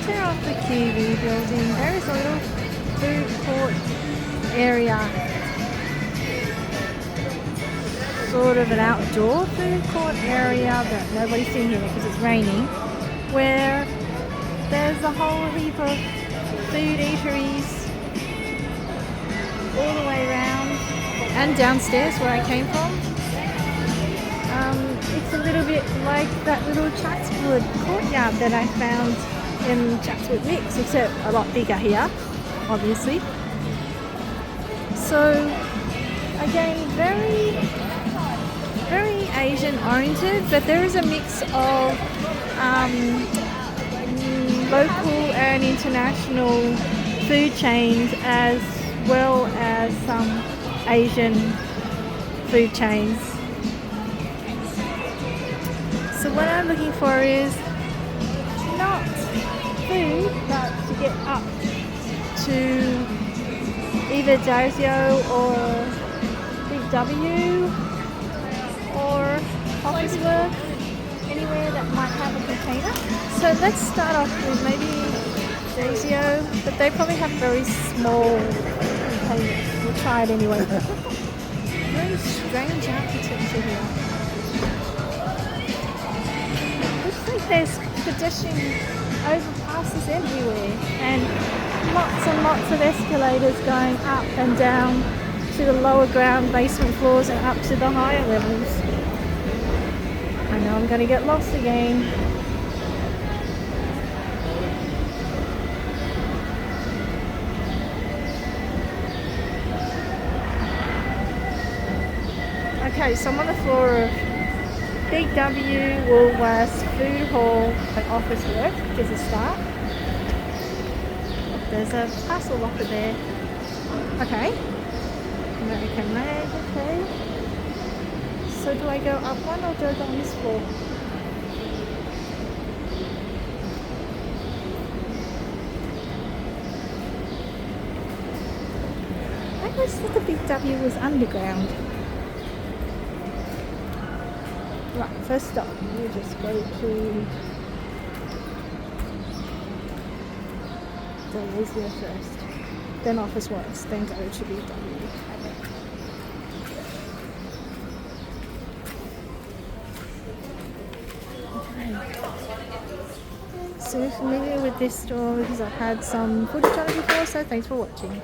centre of the QV building there is a little food court area, sort of an outdoor food court area, but nobody's in here because it's raining, where there's a whole heap of food eateries all the way around and downstairs where I came from. It's a little bit like that little Chatswood courtyard that I found in Chatswood Mix, except a lot bigger here, obviously. So again, very Asian oriented, but there is a mix of local and international food chains as well as some Asian food chains. So what I'm looking for is not food, but to get up to either Darzio or Big W or Officeworks, anywhere that might have a container. So let's start off with maybe Darzio, but they probably have very small containers. We'll try it anyway. Very strange architecture here. Looks like there's pedestrian overpasses everywhere and lots of escalators going up and down to the lower ground basement floors and up to the higher levels. I know I'm going to get lost again. Okay, so I'm on the floor of Big W, Woolworths, Food Hall and Officeworks, which is a start. There's a parcel locker there. Okay. American made, okay. So do I go up one or do I go on this floor? I always thought the Big W was underground. Right, first stop, we just go to Dulcineasdia first, then Officeworks, then go to Big W. So familiar with this store because I've had some footage on it before, so thanks for watching.